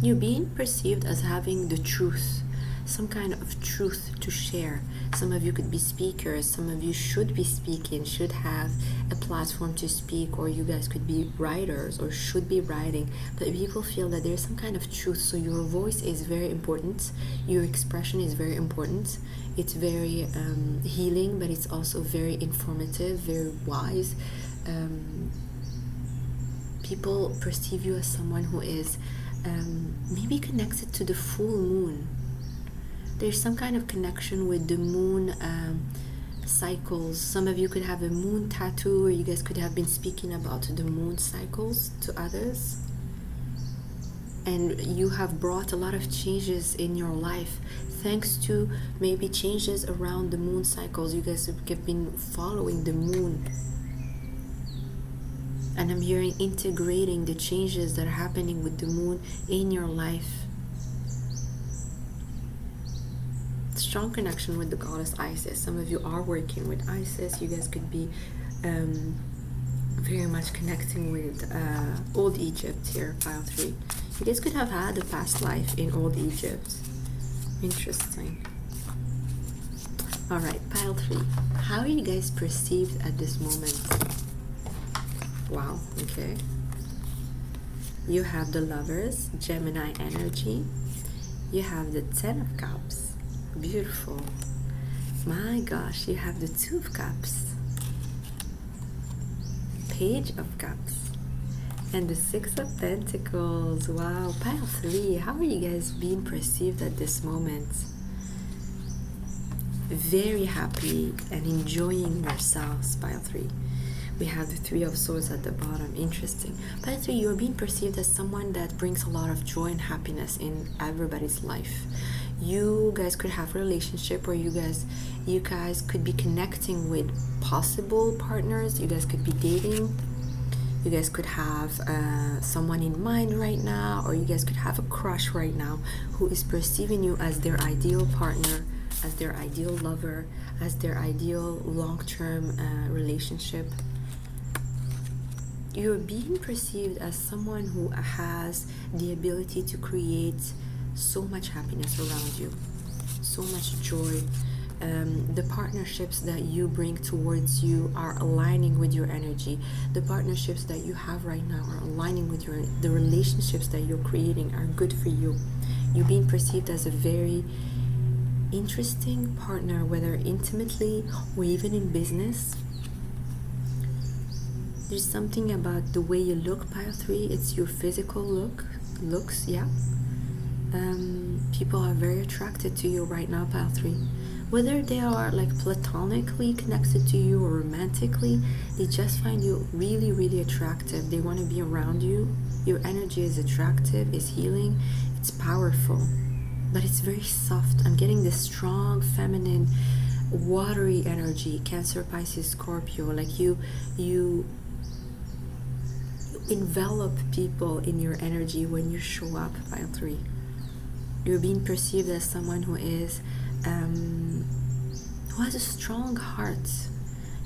Speaker 1: You're being perceived as having the truth, some kind of truth to share. Some of you could be speakers, some of you should be speaking, should have a platform to speak, or you guys could be writers or should be writing, but people feel that there's some kind of truth. So your voice is very important, your expression is very important. It's very healing, but it's also very informative, very wise. People perceive you as someone who is maybe connected to the full moon. There's some kind of connection with the moon cycles. Some of you could have a moon tattoo, or you guys could have been speaking about the moon cycles to others. And you have brought a lot of changes in your life thanks to maybe changes around the moon cycles. You guys have been following the moon. And I'm hearing integrating the changes that are happening with the moon in your life. Strong connection with the goddess Isis. Some of you are working with Isis. You guys could be very much connecting with Old Egypt here, pile 3. You guys could have had a past life in Old Egypt. Interesting. Alright, pile 3. How are you guys perceived at this moment? Wow, okay. You have the Lovers, Gemini energy. You have the 10 of Cups. Beautiful. My gosh, you have the 2 of Cups. Page of Cups. And the 6 of Pentacles. Wow, pile 3. How are you guys being perceived at this moment? Very happy and enjoying yourselves, pile 3. We have the 3 of Swords at the bottom. Interesting. Pile 3, you're being perceived as someone that brings a lot of joy and happiness in everybody's life. You guys could have a relationship, or you guys could be connecting with possible partners. You guys could be dating. You guys could have someone in mind right now, or you guys could have a crush right now who is perceiving you as their ideal partner, as their ideal lover, as their ideal long-term relationship. You're being perceived as someone who has the ability to create so much happiness around you, so much joy. The partnerships that you bring towards you are aligning with your energy. The partnerships that you have right now are aligning with the relationships that you're creating are good for you. You're being perceived as a very interesting partner, whether intimately or even in business. There's something about the way you look, pile 3. It's your physical looks, yeah. People are very attracted to you right now, pile 3. Whether they are like platonically connected to you or romantically, they just find you really, really attractive. They want to be around you. Your energy is attractive, is healing, it's powerful, but it's very soft. I'm getting this strong, feminine, watery energy. Cancer, Pisces, Scorpio. Like you envelop people in your energy when you show up, pile 3. You're being perceived as someone who is who has a strong heart.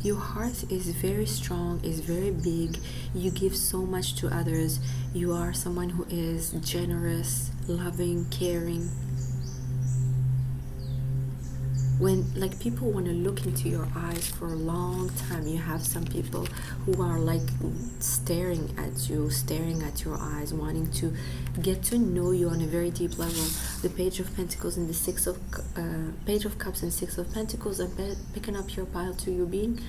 Speaker 1: Your heart is very strong, is very big. You give so much to others. You are someone who is generous, loving, caring. When like people want to look into your eyes for a long time, you have some people who are like staring at you, staring at your eyes, wanting to get to know you on a very deep level. The Page of Pentacles and the Page of Cups and Six of Pentacles. I'm picking up your pile 2. You're being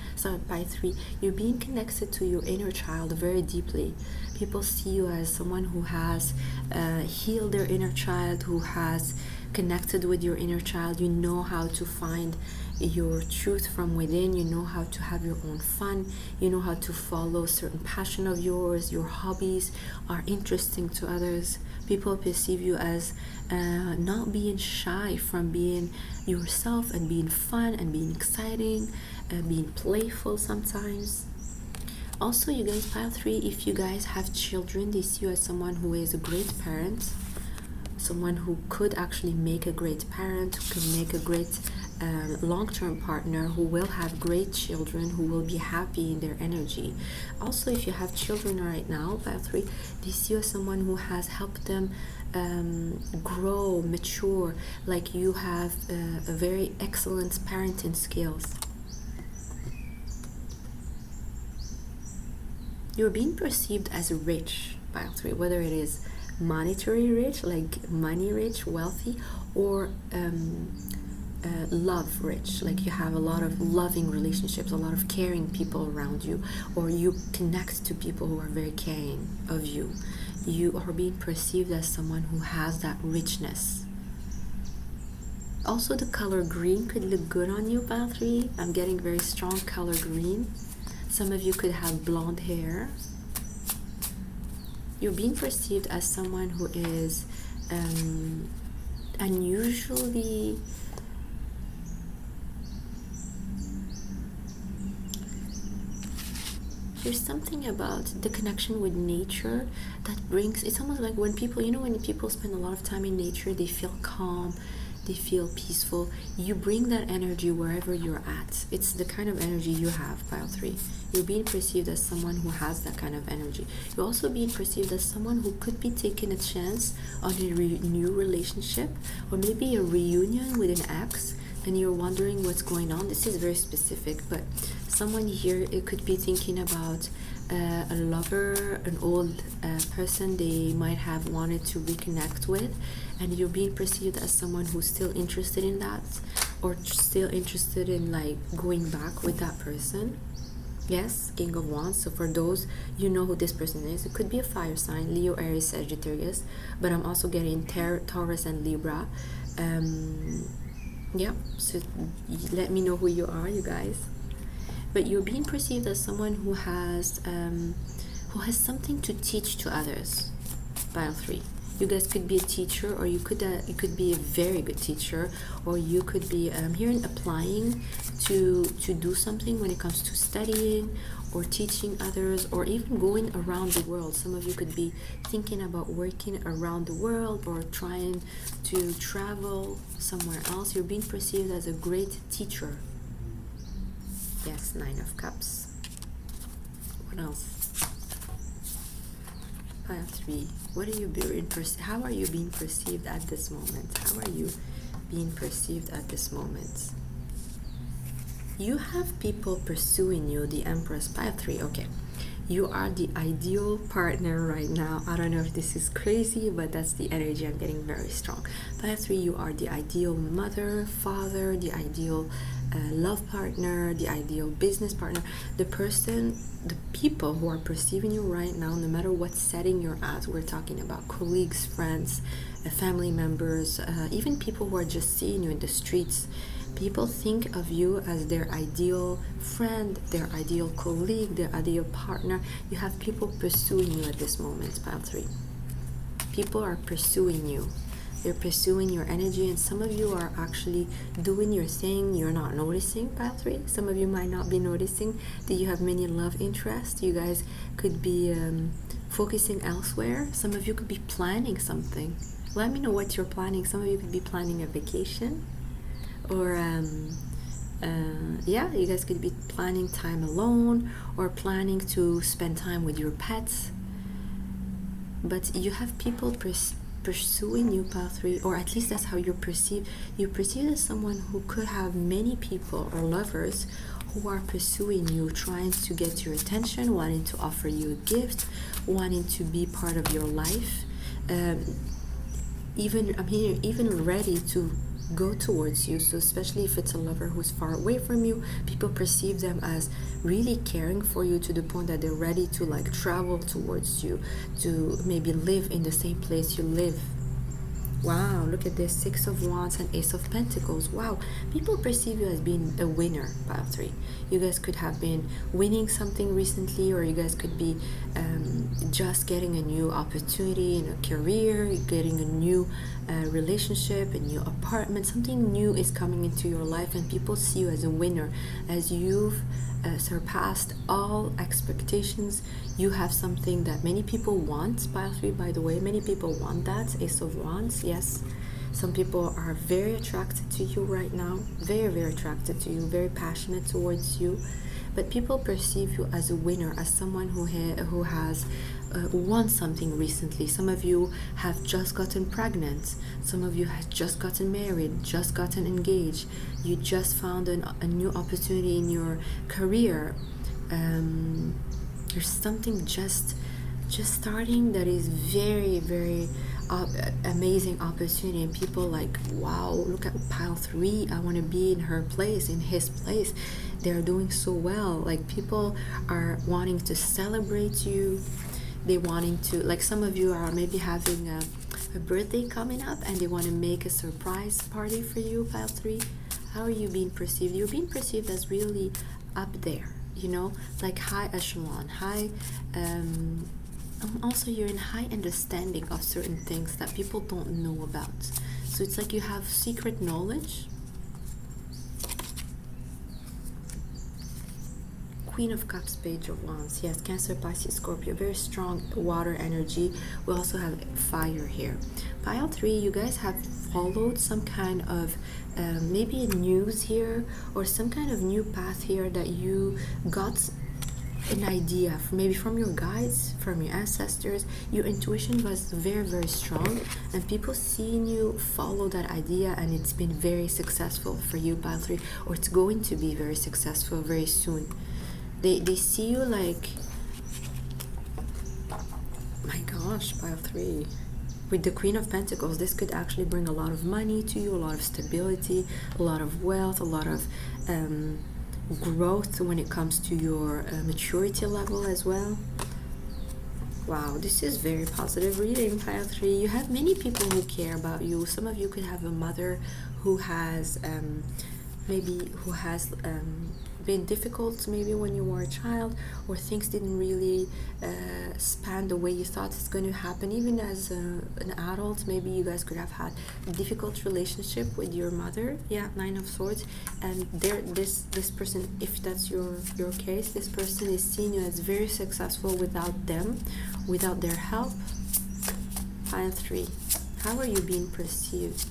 Speaker 1: pile 3. You're being connected to your inner child very deeply. People see you as someone who has healed their inner child, who has connected with your inner child. You know how to find your truth from within. You know how to have your own fun. You know how to follow certain passion of yours. Your hobbies are interesting to others. People perceive you as not being shy from being yourself and being fun and being exciting, being playful sometimes. Also, you guys, pile 3, if you guys have children, they see you as someone who is a great parent, someone who could actually make a great parent, who can make a great long-term partner, who will have great children, who will be happy in their energy. Also, if you have children right now, pile 3, they see you as someone who has helped them grow, mature, like you have a very excellent parenting skills. You're being perceived as rich, pile 3, whether it is monetary rich, like money rich, wealthy, or love rich, like you have a lot of loving relationships, a lot of caring people around you, or you connect to people who are very caring of you. You are being perceived as someone who has that richness. Also, the color green could look good on you, pile 3. I'm getting very strong color green. Some of you could have blonde hair. You're being perceived as someone who is unusually there's something about the connection with nature that brings, it's almost like when people, you know, when people spend a lot of time in nature, they feel calm, they feel peaceful. You bring that energy wherever you're at. It's the kind of energy you have, pile 3. You're being perceived as someone who has that kind of energy. You're also being perceived as someone who could be taking a chance on a new relationship, or maybe a reunion with an ex, and you're wondering what's going on. This is very specific, but someone here, it could be thinking about a lover, an old person they might have wanted to reconnect with, and you're being perceived as someone who's still interested in that, or still interested in like going back with that person. Yes, King of Wands. So for those, you know who this person is. It could be a fire sign, Leo, Aries, Sagittarius, but I'm also getting Taurus and Libra. Yeah, so let me know who you are, you guys. But you're being perceived as someone who has something to teach to others, pile 3. You guys could be a teacher, or you could be a very good teacher, or you could be here applying to do something when it comes to studying or teaching others, or even going around the world. Some of you could be thinking about working around the world or trying to travel somewhere else. You're being perceived as a great teacher. Yes, 9 of Cups. What else? Pile 3. What are you being how are you being perceived at this moment? How are you being perceived at this moment? You have people pursuing you, the Empress, pile 3. Okay. You are the ideal partner right now. I don't know if this is crazy, but that's the energy I'm getting very strong. Pile 3, you are the ideal mother, father, the ideal love partner, the ideal business partner, the people who are perceiving you right now, no matter what setting you're at. We're talking about colleagues, friends, family members, even people who are just seeing you in the streets. People think of you as their ideal friend, their ideal colleague, their ideal partner. You have people pursuing you at this moment, pile 3. People are pursuing you. They're pursuing your energy, and some of you are actually doing your thing. You're not noticing, pile 3. Some of you might not be noticing that you have many love interests. You guys could be focusing elsewhere. Some of you could be planning something. Let me know what you're planning. Some of you could be planning a vacation, or Yeah, you guys could be planning time alone or planning to spend time with your pets. But you have people pursuing you, pile 3, or at least that's how you perceive. You perceive as someone who could have many people or lovers who are pursuing you, trying to get your attention, wanting to offer you a gift, wanting to be part of your life. Um, even I'm here, even ready to go towards you. So especially if it's a lover who's far away from you, people perceive them as really caring for you to the point that they're ready to like travel towards you, to maybe live in the same place you live. Wow, look at this, Six of Wands and Ace of Pentacles. Wow, people perceive you as being a winner, pile 3. You guys could have been winning something recently, or you guys could be just getting a new opportunity in a career, getting a new relationship, a new apartment. Something new is coming into your life, and people see you as a winner, as you've surpassed all expectations. You have something that many people want, pile 3, by the way. Many people want that, Ace of Wands, yes. Some people are very attracted to you right now, very, very attracted to you, very passionate towards you. But people perceive you as a winner, as someone who has won something recently. Some of you have just gotten pregnant. Some of you have just gotten married, just gotten engaged. You just found a new opportunity in your career. There's something just starting that is very, very amazing opportunity, and people like, wow, look at pile 3, I want to be in her place, in his place. They're doing so well. Like, people are wanting to celebrate you. They wanting to, like, some of you are maybe having a birthday coming up and they want to make a surprise party for you, pile 3. How are you being perceived? You're being perceived as really up there, you know, like high echelon, high also you're in high understanding of certain things that people don't know about. So it's like you have secret knowledge. Queen of Cups, Page of Wands. Yes, Cancer, Pisces, Scorpio. Very strong water energy. We also have fire here. Pile 3, you guys have followed some kind of maybe a news here, or some kind of new path here that you got an idea maybe from your guides, from your ancestors. Your intuition was very, very strong, and people seeing you follow that idea, and it's been very successful for you, pile 3, or it's going to be very successful very soon. They see you like, my gosh, pile 3, with the Queen of Pentacles. This could actually bring a lot of money to you, a lot of stability, a lot of wealth, a lot of growth when it comes to your maturity level as well. Wow, this is very positive reading, pile 3. You have many people who care about you. Some of you could have a mother who has been difficult maybe when you were a child, or things didn't really span the way you thought it's going to happen. Even as an adult, maybe you guys could have had a difficult relationship with your mother. Yeah, Nine of Swords. And this person, if that's your case, this person is seeing you as very successful without them, without their help. Pile 3, how are you being perceived?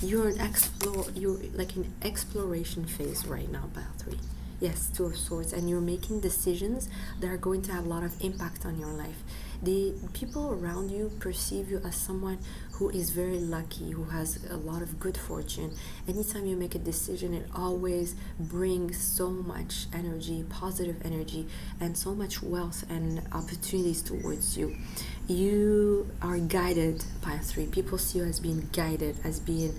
Speaker 1: You're like in exploration phase right now, pile 3. Yes, Two of Swords, and you're making decisions that are going to have a lot of impact on your life. The people around you perceive you as someone who is very lucky, who has a lot of good fortune. Anytime you make a decision, it always brings so much energy, positive energy, and so much wealth and opportunities towards you. You are guided, pile 3. People see you as being guided, as being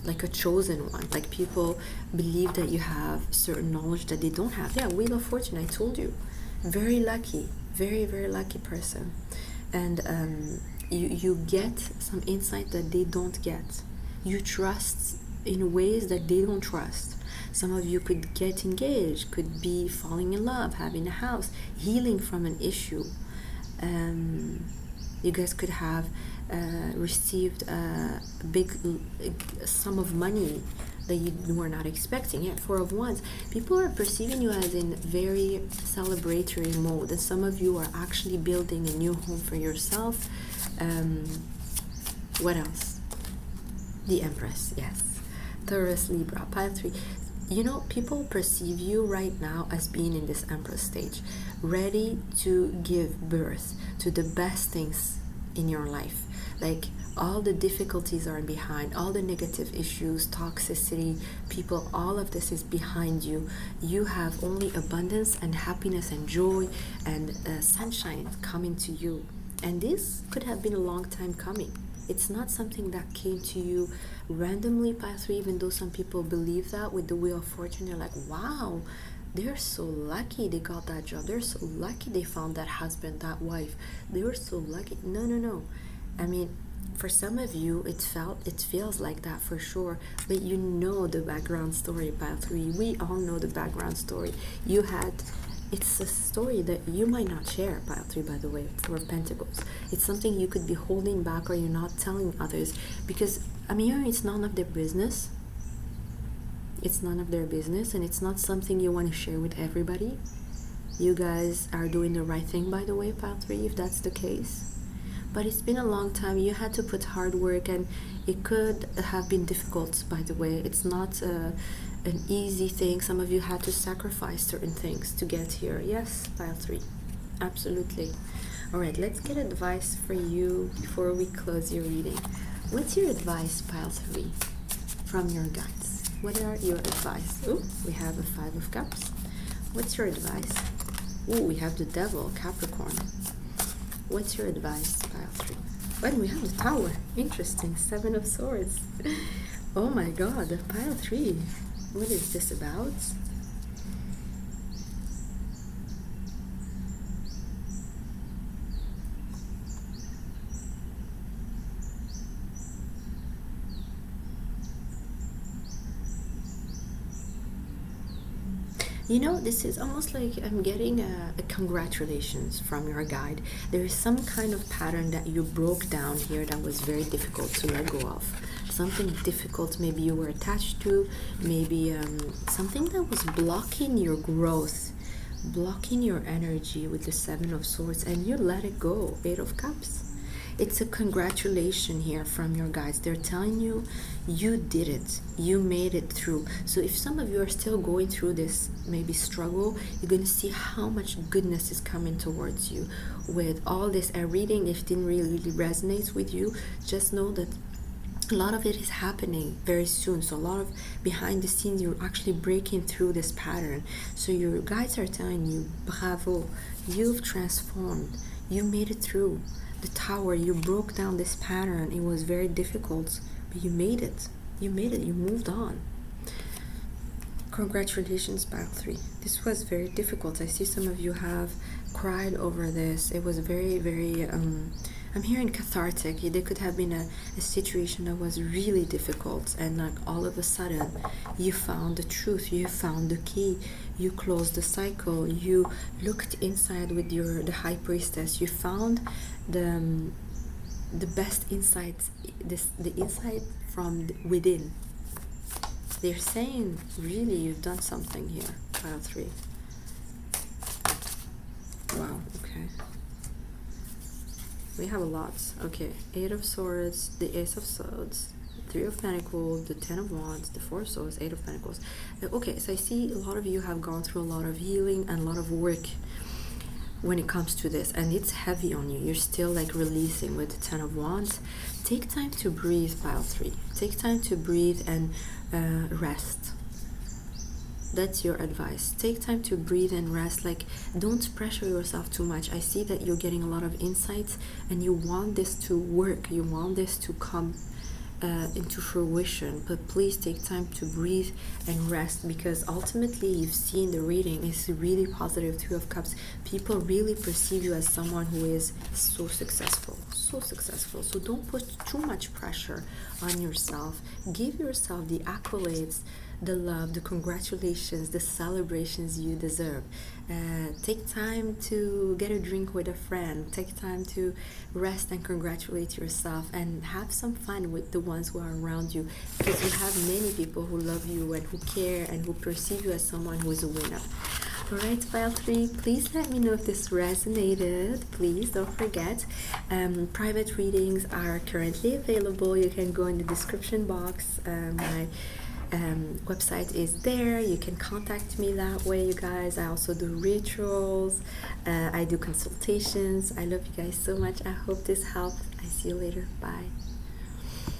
Speaker 1: like a chosen one. Like, people believe that you have certain knowledge that they don't have. Yeah, Wheel of Fortune, I told you. Very lucky, very, very lucky person. And you get some insight that they don't get. You trust in ways that they don't trust. Some of you could get engaged, could be falling in love, having a house, healing from an issue. You guys could have received a big sum of money that you were not expecting. Yeah, Four of Wands. People are perceiving you as in very celebratory mode, and some of you are actually building a new home for yourself. What else? The Empress, yes. Taurus, Libra, pile 3. You know, people perceive you right now as being in this Empress stage, ready to give birth to the best things in your life. Like, all the difficulties are behind, all the negative issues, toxicity, people, all of this is behind you. You have only abundance and happiness and joy and sunshine coming to you. And this could have been a long time coming. It's not something that came to you randomly, pile 3, even though some people believe that with the Wheel of Fortune. They're like, wow, they're so lucky they got that job. They're so lucky they found that husband, that wife. They were so lucky. No, no, no. I mean, for some of you, it feels like that for sure, but you know the background story, pile 3. We all know the background story. It's a story that you might not share, pile 3, by the way, Four of Pentacles. It's something you could be holding back or you're not telling others because, I mean, it's none of their business. It's none of their business, and it's not something you want to share with everybody. You guys are doing the right thing, by the way, pile 3, if that's the case. But it's been a long time. You had to put hard work, and it could have been difficult, by the way. It's not an easy thing. Some of you had to sacrifice certain things to get here. Yes, pile 3. Absolutely. All right, let's get advice for you before we close your reading. What's your advice, pile 3, from your guides? What are your advice? Oh, we have a 5 of Cups. What's your advice? Oh, we have the Devil, Capricorn. What's your advice, pile 3? When we have the Tower. Interesting. 7 of Swords. Oh my god, pile 3. What is this about? You know, this is almost like I'm getting a congratulations from your guide. There is some kind of pattern that you broke down here that was very difficult to let go of. Something difficult maybe you were attached to, maybe something that was blocking your growth, blocking your energy with the 7 of Swords, and you let it go. 8 of Cups. It's a congratulation here from your guides. They're telling you you did it, you made it through. So if some of you are still going through this maybe struggle, you're going to see how much goodness is coming towards you with all this reading. If it didn't really resonate with you, just know that a lot of it is happening very soon. So a lot of behind the scenes, you're actually breaking through this pattern. So your guides are telling you, bravo, you've transformed, you made it through. The Tower, you broke down this pattern. It was very difficult, but you made it. You made it. You moved on. Congratulations, pile 3. This was very difficult. I see some of you have cried over this. It was very, very I'm hearing cathartic. There could have been a situation that was really difficult, and like all of a sudden you found the truth, you found the key, you closed the cycle, you looked inside with the High Priestess, you found the best insights, the insight from within. They're saying really you've done something here, pile 3. Wow, okay. We have a lot. Okay, 8 of Swords, the Ace of Swords, 3 of Pentacles, the 10 of Wands, the 4 of Swords, 8 of Pentacles. Okay, so I see a lot of you have gone through a lot of healing and a lot of work when it comes to this, and it's heavy on you. You're still like releasing with the 10 of Wands. Take time to breathe, pile 3. Take time to breathe and rest. That's your advice. Take time to breathe and rest. Like, don't pressure yourself too much. I see that you're getting a lot of insights and you want this to work. You want this to come into fruition, but please take time to breathe and rest, because ultimately you've seen the reading is really positive. 2 of Cups. People really perceive you as someone who is so successful, so successful. So don't put too much pressure on yourself. Give yourself the accolades, the love, the congratulations, the celebrations you deserve. Take time to get a drink with a friend. Take time to rest and congratulate yourself, and have some fun with the ones who are around you, because you have many people who love you and who care and who perceive you as someone who is a winner. Alright, pile 3, please let me know if this resonated. Please don't forget, private readings are currently available. You can go in the description box. My website is there. You can contact me that way, you guys. I also do rituals. I do consultations. I love you guys so much. I hope this helped. I see you later. Bye.